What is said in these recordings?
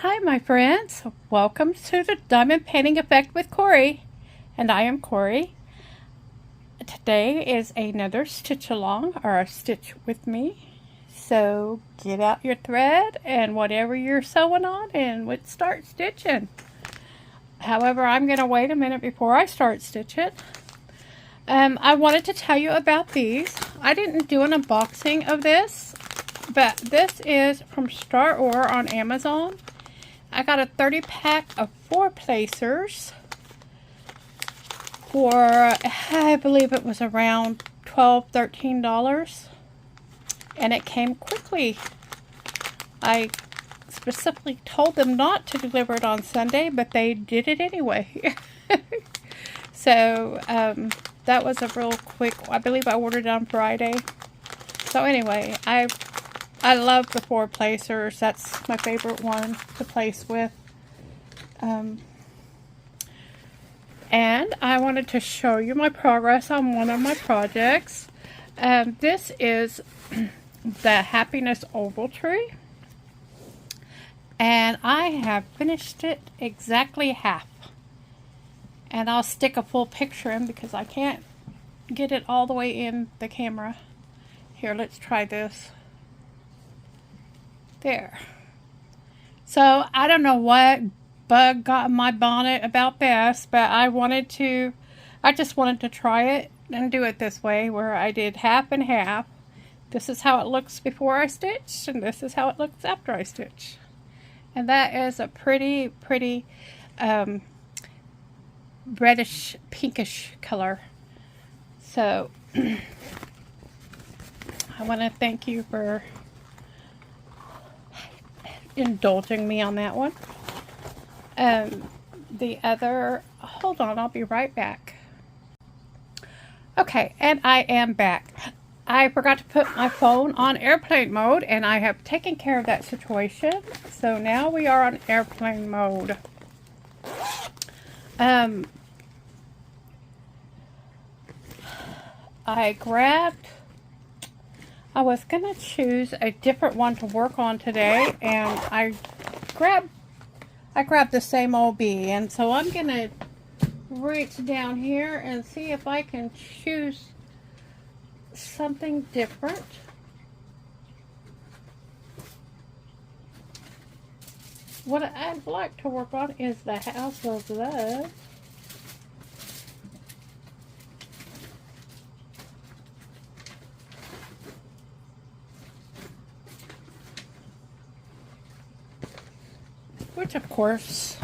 Hi my friends, welcome to the Diamond Painting Effect with Cori, and I am Cori. Today is another stitch along, or a stitch with me, so get out your thread and whatever you're sewing on and let's start stitching. However, I'm going to wait a minute before I start stitching. I wanted to tell you about these. I didn't do an unboxing of this, but this is from Star Or on Amazon. I got a 30 pack of 4 placers for, I believe it was around $12, $13. And it came quickly. I specifically told them not to deliver it on Sunday, but they did it anyway. So, that was a real quick, I believe I ordered it on Friday. So anyway, I love the 4 placers. That's my favorite one to place with. And I wanted to show you my progress on one of my projects. This is the Happiness Oval Tree. And I have finished it exactly half. And I'll stick a full picture in because I can't get it all the way in the camera. Here, let's try this. There. So I don't know what bug got in my bonnet about this, but I just wanted to try it and do it this way, where I did half and half. This is how it looks before I stitch, and this is how it looks after I stitch. And that is a pretty reddish pinkish color. So I want to thank you for indulging me on that one. The other, hold on, I'll be right back. Okay, and I am back. I forgot to put my phone on airplane mode, and I have taken care of that situation. So now we are on airplane mode. I was gonna choose a different one to work on today, and I grabbed the same old bee, and so I'm gonna reach down here and see if I can choose something different. What I'd like to work on is the House of Love. Which, of course,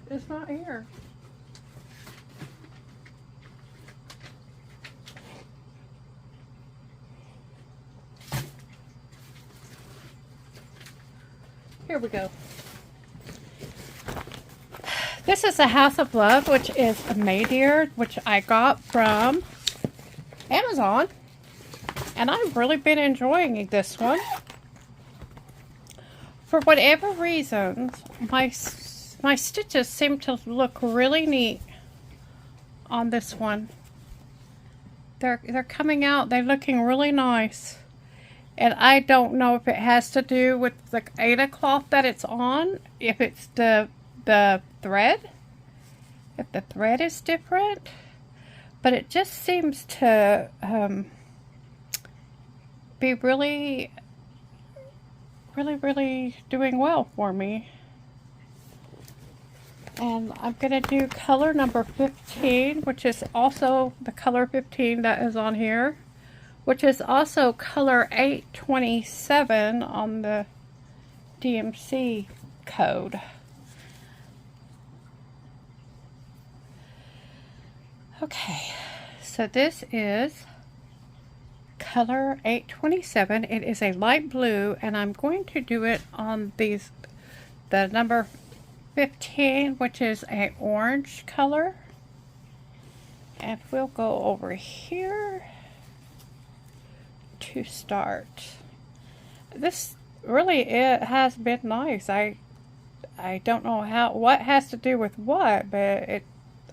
is not here. Here we go. This is the House of Love, which is a Maydeer, which I got from Amazon. And I've really been enjoying this one. For whatever reasons, my stitches seem to look really neat on this one. They're coming out, they're looking really nice. And I don't know if it has to do with the Aida cloth that it's on, if it's the thread, if the thread is different. But it just seems to be really doing well for me. And I'm going to do color number 15, which is also the color 15 that is on here, which is also color 827 on the DMC code. Okay, so this is color 827. It is a light blue, and I'm going to do it on the number 15, which is a orange color. And we'll go over here to start. This really, it has been nice. I don't know what has to do with what, but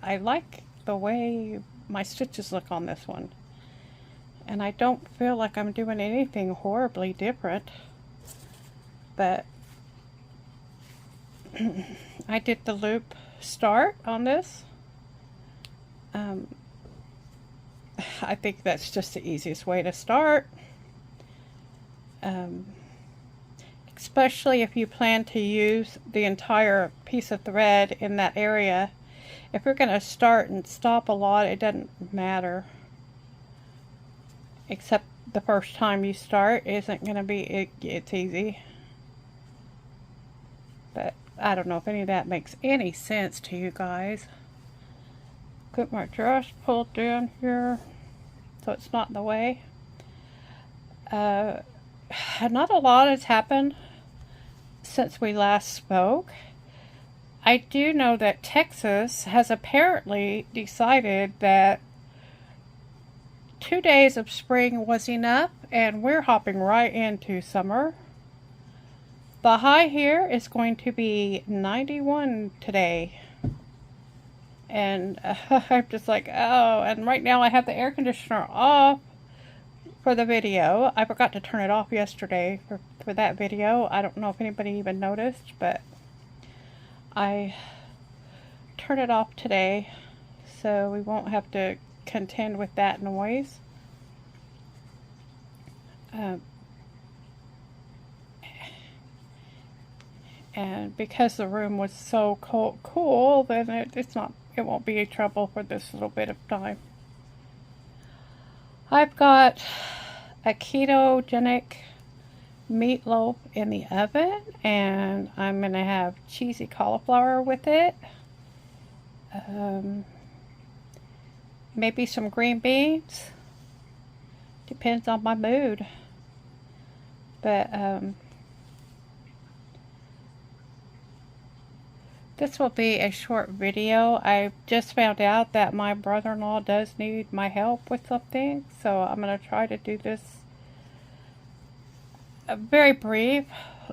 I like the way my stitches look on this one. And I don't feel like I'm doing anything horribly different, but I did the loop start on this. I think that's just the easiest way to start, especially if you plan to use the entire piece of thread in that area. If you're going to start and stop a lot, it doesn't matter, except the first time you start isn't going to be, it's easy. But I don't know if any of that makes any sense to you guys. Get my dress pulled down here so it's not in the way. Not a lot has happened since we last spoke. I do know that Texas has apparently decided that 2 days of spring was enough, and we're hopping right into summer. The high here is going to be 91 today. And I'm just like, oh, and right now I have the air conditioner off for the video. I forgot to turn it off yesterday for that video. I don't know if anybody even noticed, but I turned it off today so we won't have to contend with that noise. And because the room was so cool, then it won't be a trouble for this little bit of time. I've got a ketogenic meatloaf in the oven, and I'm going to have cheesy cauliflower with it. Maybe some green beans. Depends on my mood. But this will be a short video. I just found out that my brother-in-law does need my help with something, so I'm going to try to do this very brief.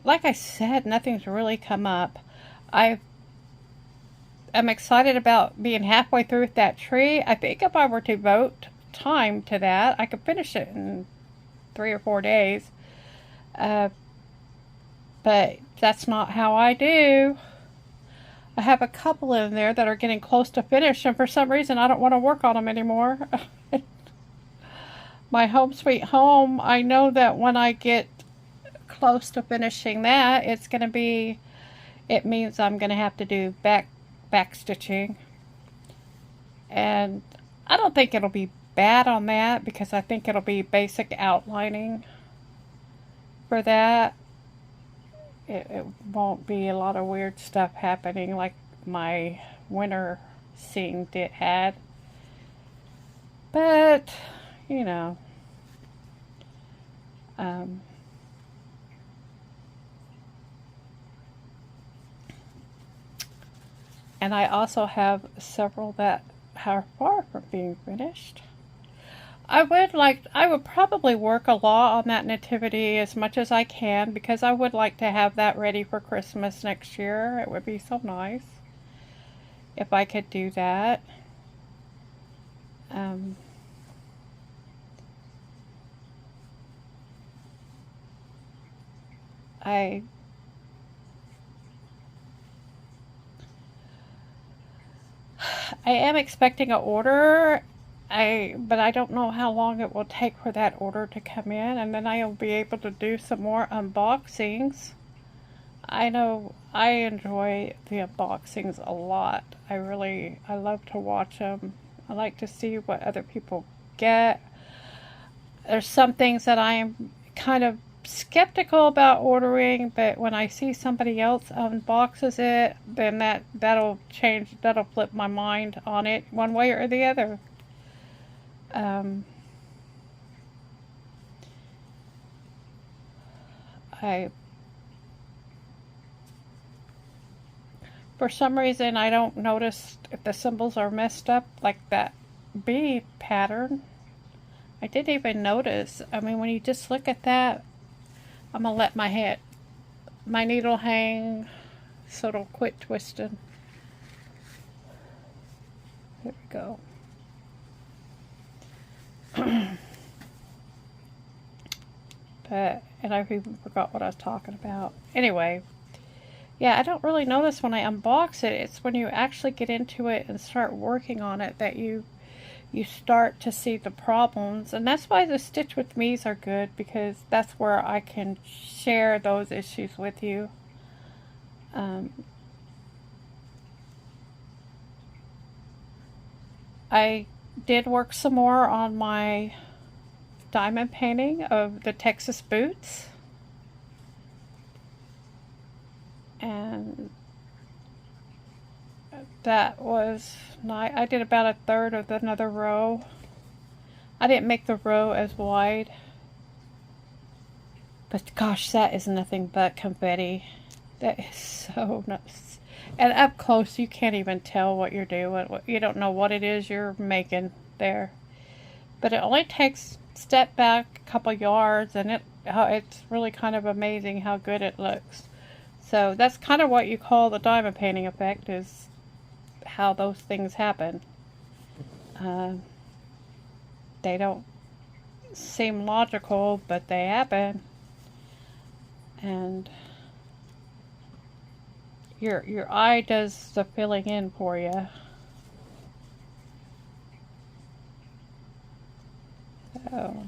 Like I said, nothing's really come up. I'm excited about being halfway through with that tree. I think if I were to devote time to that, I could finish it in 3 or 4 days. But that's not how I do. I have a couple in there that are getting close to finish, and for some reason I don't want to work on them anymore. My Home Sweet Home, I know that when I get close to finishing that, it means I'm going to have to do back stitching. And I don't think it'll be bad on that, because I think it'll be basic outlining for that. It won't be a lot of weird stuff happening like my winter scene had. But, you know. And I also have several that are far from being finished. I would probably work a lot on that nativity as much as I can, because I would like to have that ready for Christmas next year. It would be so nice if I could do that. I am expecting an order. But I don't know how long it will take for that order to come in, and then I'll be able to do some more unboxings. I know I enjoy the unboxings a lot. I love to watch them. I like to see what other people get. There's some things that I am kind of skeptical about ordering, but when I see somebody else unboxes it, then that'll flip my mind on it one way or the other. For some reason, I don't notice if the symbols are messed up, like that B pattern. I didn't even notice. I mean, when you just look at that, I'm gonna let my needle hang so it'll quit twisting. There we go. But, and I even forgot what I was talking about. Anyway, yeah, I don't really notice when I unbox it. It's when you actually get into it and start working on it that you start to see the problems. And that's why the Stitch with Me's are good, because that's where I can share those issues with you. I did work some more on my diamond painting of the Texas boots. And that was nice. I did about a third of another row. I didn't make the row as wide. But gosh, that is nothing but confetti. That is so nuts. And up close, you can't even tell what you're doing. You don't know what it is you're making there. But it only takes step back a couple yards, and it's really kind of amazing how good it looks. So that's kind of what you call the diamond painting effect, is how those things happen. They don't seem logical, but they happen. And your eye does the filling in for you. So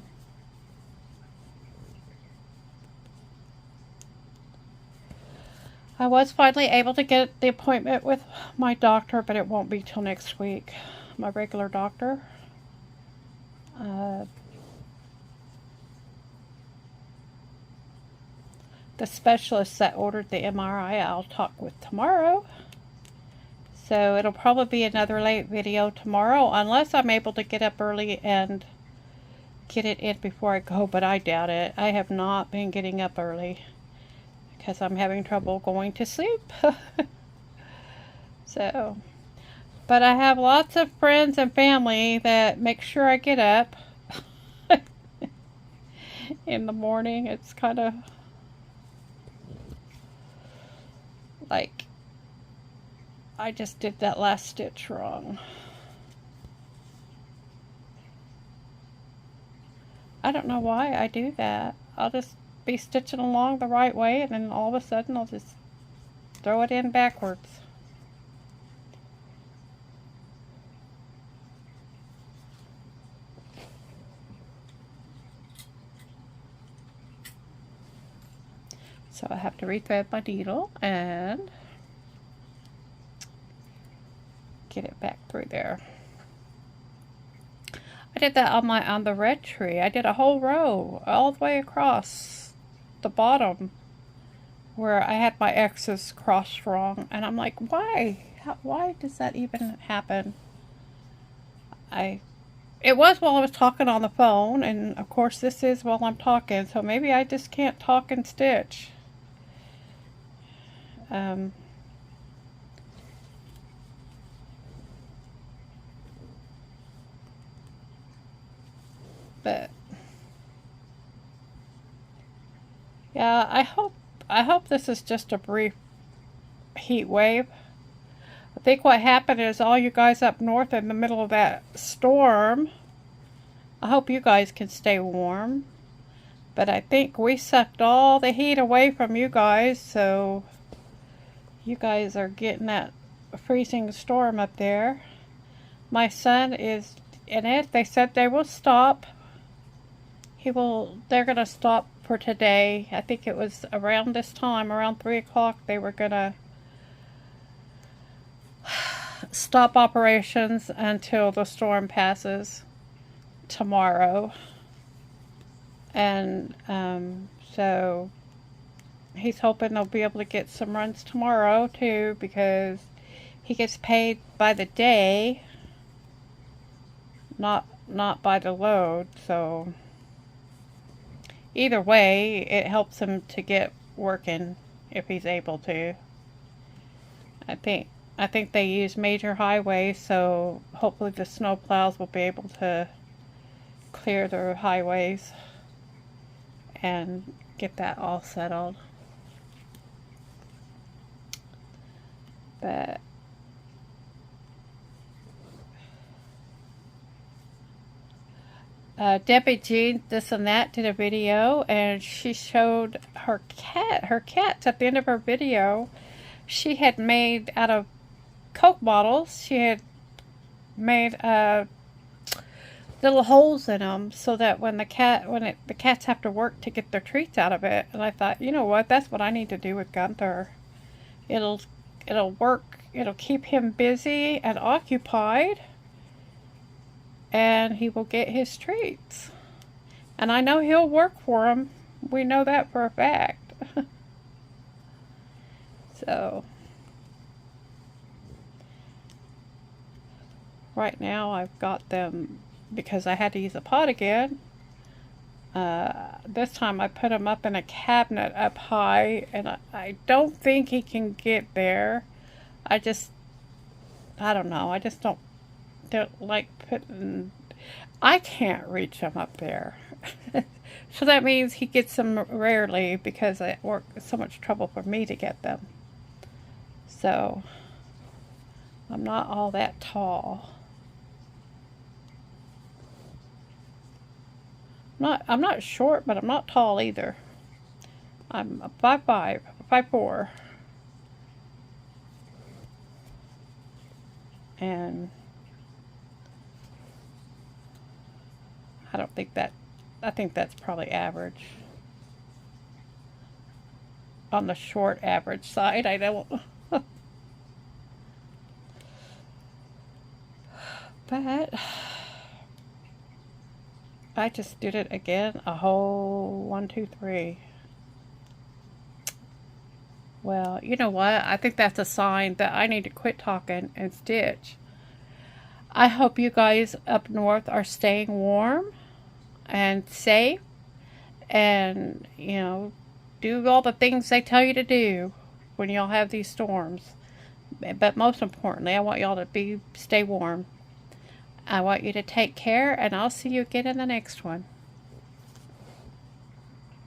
I was finally able to get the appointment with my doctor, but it won't be till next week. My regular doctor. The specialist that ordered the MRI I'll talk with tomorrow. So it'll probably be another late video tomorrow, unless I'm able to get up early and get it in before I go, but I doubt it. I have not been getting up early because I'm having trouble going to sleep. So, but I have lots of friends and family that make sure I get up in the morning. It's kind of like I just did that last stitch wrong. I don't know why I do that. I'll just be stitching along the right way, and then all of a sudden I'll just throw it in backwards. So I have to rethread my needle and get it back through there. I did that on the red tree. I did a whole row all the way across the bottom where I had my X's crossed wrong, and I'm like, why? Why does that even happen? It was while I was talking on the phone, and of course this is while I'm talking, so maybe I just can't talk and stitch. But yeah, I hope this is just a brief heat wave. I think what happened is all you guys up north in the middle of that storm, I hope you guys can stay warm. But I think we sucked all the heat away from you guys, so you guys are getting that freezing storm up there. My son is in it. They said they will stop. They're going to stop for today. I think it was around this time, around 3 o'clock, they were going to stop operations until the storm passes tomorrow. And so he's hoping they'll be able to get some runs tomorrow too, because he gets paid by the day, not by the load. So either way, it helps him to get working if he's able to. I think they use major highways, so hopefully the snow plows will be able to clear their highways and get that all settled. But Debbie Jean this and that did a video, and she showed her cats at the end of her video. She had made out of Coke bottles. She had made little holes in them so that when the cats have to work to get their treats out of it. And I thought, you know what? That's what I need to do with Gunther. It'll work. It'll keep him busy and occupied, and he will get his treats. And I know he'll work for him. We know that for a fact. So right now I've got them, because I had to use a pot again. This time I put him up in a cabinet up high, and I don't think he can get there. I don't know. I just don't like putting... I can't reach him up there. So that means he gets them rarely, because it's so much trouble for me to get them. So I'm not all that tall. I'm not short, but I'm not tall either. I'm 5'5", 5'4". And I think that's probably average. On the short average side, I don't. But I just did it again, a whole 1, 2, 3. Well, you know what? I think that's a sign that I need to quit talking and stitch. I hope you guys up north are staying warm and safe, and, you know, do all the things they tell you to do when y'all have these storms. But most importantly, I want y'all to stay warm. I want you to take care, and I'll see you again in the next one.